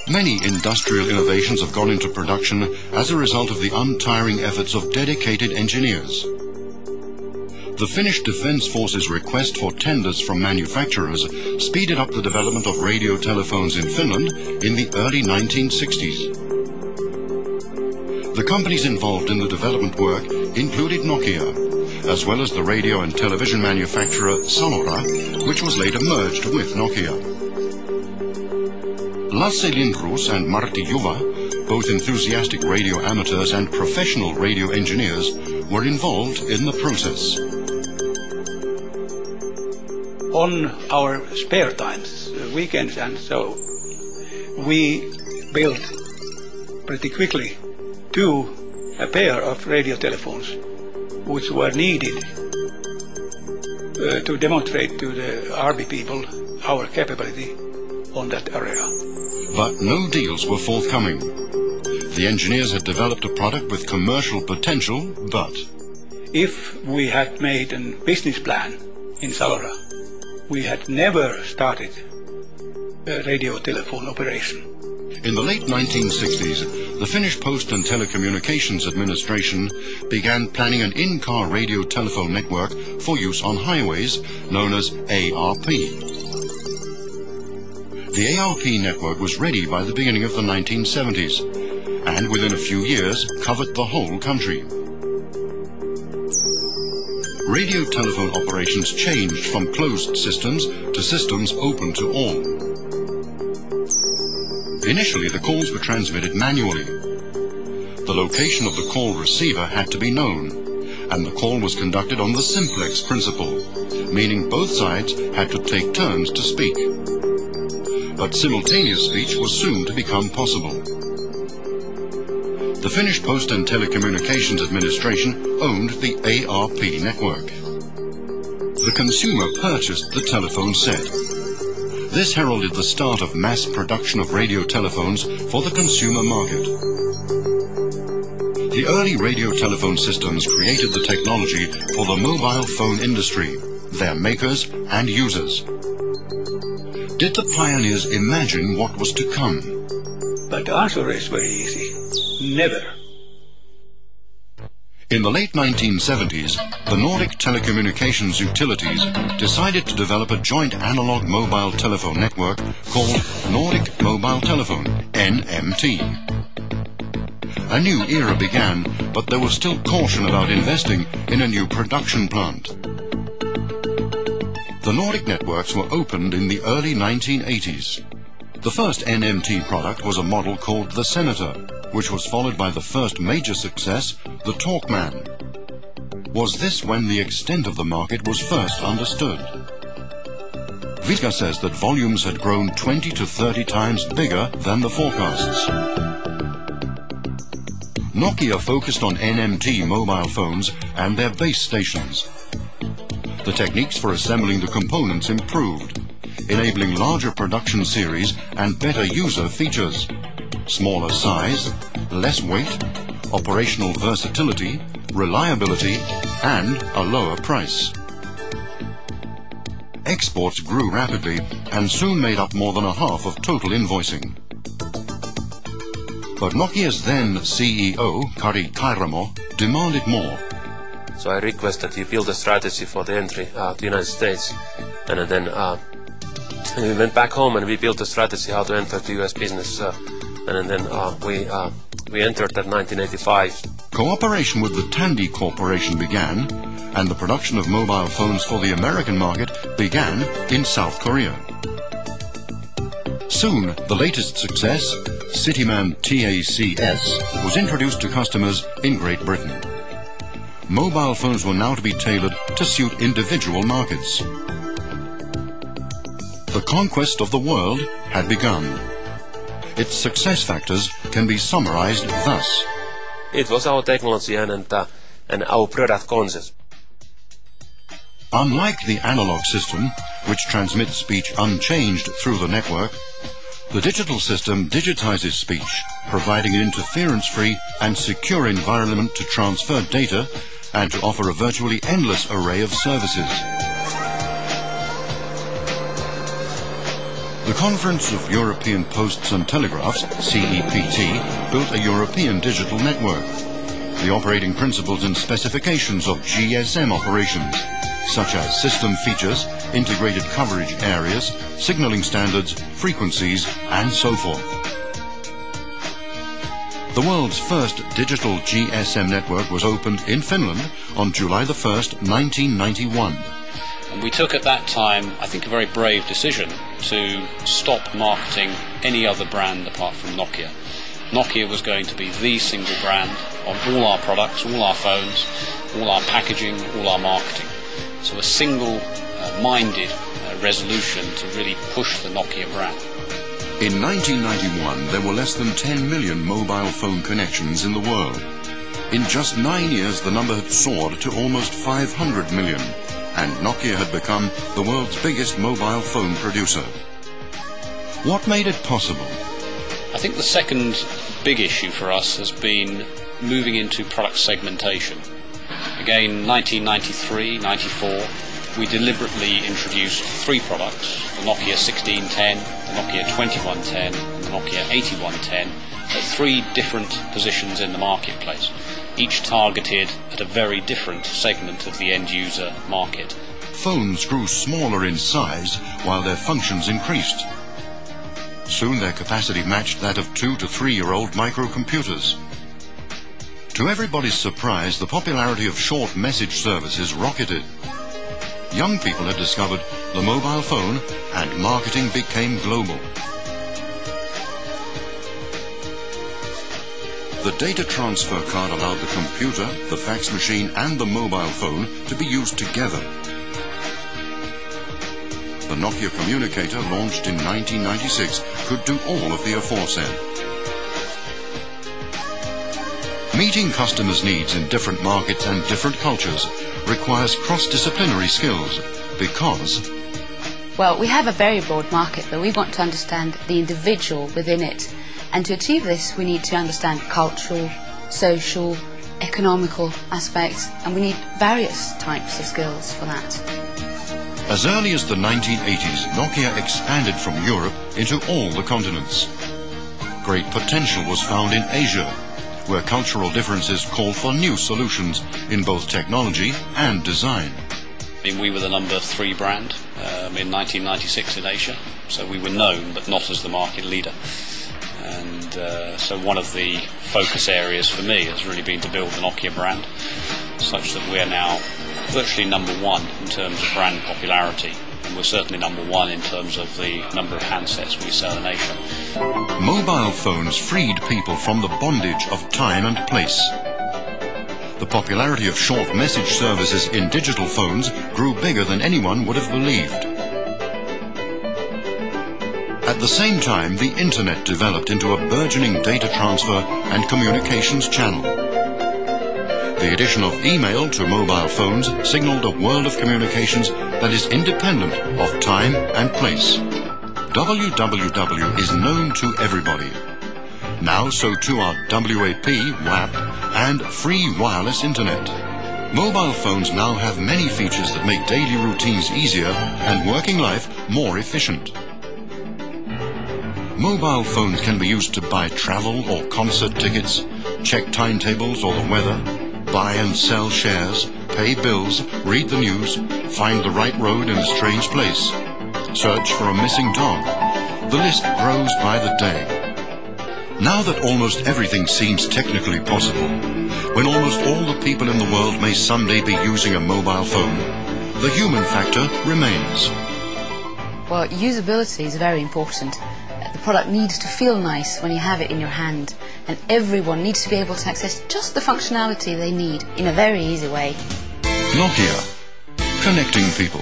Many industrial innovations have gone into production as a result of the untiring efforts of dedicated engineers. The Finnish Defence Forces' request for tenders from manufacturers speeded up the development of radio telephones in Finland in the early 1960s. The companies involved in the development work included Nokia, as well as the radio and television manufacturer Sonora, which was later merged with Nokia. Lasse Lindroos and Martti Juva, both enthusiastic radio amateurs and professional radio engineers, were involved in the process. On our spare times, weekends and so, we built pretty quickly a pair of radio telephones which were needed to demonstrate to the army people our capability on that area. But no deals were forthcoming. The engineers had developed a product with commercial potential, but if we had made a business plan in Salora, we had never started a radio telephone operation. In the late 1960s, the Finnish Post and Telecommunications Administration began planning an in-car radio telephone network for use on highways, known as ARP. The ARP network was ready by the beginning of the 1970s, and within a few years covered the whole country. Radio telephone operations changed from closed systems to systems open to all. Initially, the calls were transmitted manually. The location of the call receiver had to be known, and the call was conducted on the simplex principle, meaning both sides had to take turns to speak. But simultaneous speech was soon to become possible. The Finnish Post and Telecommunications Administration owned the ARP network. The consumer purchased the telephone set. This heralded the start of mass production of radio telephones for the consumer market. The early radio telephone systems created the technology for the mobile phone industry, their makers and users. Did the pioneers imagine what was to come? But the answer is very easy. Never. In the late 1970s, the Nordic telecommunications utilities decided to develop a joint analog mobile telephone network called Nordic Mobiltelefon, NMT. A new era began, but there was still caution about investing in a new production plant. The Nordic networks were opened in the early 1980s. The first NMT product was a model called the Senator, which was followed by the first major success, the Talkman. Was this when the extent of the market was first understood? Vika says that volumes had grown 20 to 30 times bigger than the forecasts. Nokia focused on NMT mobile phones and their base stations. The techniques for assembling the components improved, enabling larger production series and better user features. Smaller size, less weight, operational versatility, reliability, and a lower price. Exports grew rapidly and soon made up more than a half of total invoicing. But Nokia's then CEO, Kari Kairamo, demanded more. So I request that you build a strategy for the entry to the United States. And then we went back home and we built a strategy how to enter the US business. And then we entered that 1985. Cooperation with the Tandy Corporation began, and the production of mobile phones for the American market began in South Korea. Soon, the latest success, Cityman TACS, was introduced to customers in Great Britain. Mobile phones were now to be tailored to suit individual markets. The conquest of the world had begun. Its success factors can be summarized thus. It was our technology and our product concept. Unlike the analog system, which transmits speech unchanged through the network, the digital system digitizes speech, providing an interference-free and secure environment to transfer data and to offer a virtually endless array of services. The Conference of European Posts and Telegraphs, CEPT, built a European digital network. The operating principles and specifications of GSM operations, such as system features, integrated coverage areas, signaling standards, frequencies, and so forth. The world's first digital GSM network was opened in Finland on July the 1st, 1991. And we took at that time, I think, a very brave decision to stop marketing any other brand apart from Nokia. Nokia was going to be the single brand on all our products, all our phones, all our packaging, all our marketing. So a single-minded resolution to really push the Nokia brand. In 1991, there were less than 10 million mobile phone connections in the world. In just 9 years, the number had soared to almost 500 million, and Nokia had become the world's biggest mobile phone producer. What made it possible? I think the second big issue for us has been moving into product segmentation. Again, 1993-94, we deliberately introduced 3 products, the Nokia 1610, the Nokia 2110 and the Nokia 8110, at 3 different positions in the marketplace, each targeted at a very different segment of the end-user market. Phones grew smaller in size while their functions increased. Soon their capacity matched that of 2- to 3-year-old microcomputers. To everybody's surprise, the popularity of short message services rocketed. Young people had discovered the mobile phone and marketing became global. The data transfer card allowed the computer, the fax machine and the mobile phone to be used together. The Nokia communicator, launched in 1996, could do all of the aforesaid. Meeting customers' needs in different markets and different cultures requires cross-disciplinary skills because... Well, we have a very broad market, but we want to understand the individual within it. And to achieve this, we need to understand cultural, social, economical aspects, and we need various types of skills for that. As early as the 1980s, Nokia expanded from Europe into all the continents. Great potential was found in Asia, where cultural differences called for new solutions in both technology and design. We were the number 3 brand in 1996 in Asia, so we were known but not as the market leader. And so one of the focus areas for me has really been to build the Nokia brand, such that we're now virtually number 1 in terms of brand popularity, and we're certainly number 1 in terms of the number of handsets we sell in Asia. Mobile phones freed people from the bondage of time and place. The popularity of short message services in digital phones grew bigger than anyone would have believed. At the same time, the internet developed into a burgeoning data transfer and communications channel. The addition of email to mobile phones signaled a world of communications that is independent of time and place. www is known to everybody. Now so too are WAP, WAP, and free wireless internet. Mobile phones now have many features that make daily routines easier and working life more efficient. Mobile phones can be used to buy travel or concert tickets, check timetables or the weather, buy and sell shares, pay bills, read the news, find the right road in a strange place, search for a missing dog. The list grows by the day. Now that almost everything seems technically possible, when almost all the people in the world may someday be using a mobile phone, the human factor remains. Well, usability is very important. The product needs to feel nice when you have it in your hand, and everyone needs to be able to access just the functionality they need in a very easy way. Nokia, connecting people.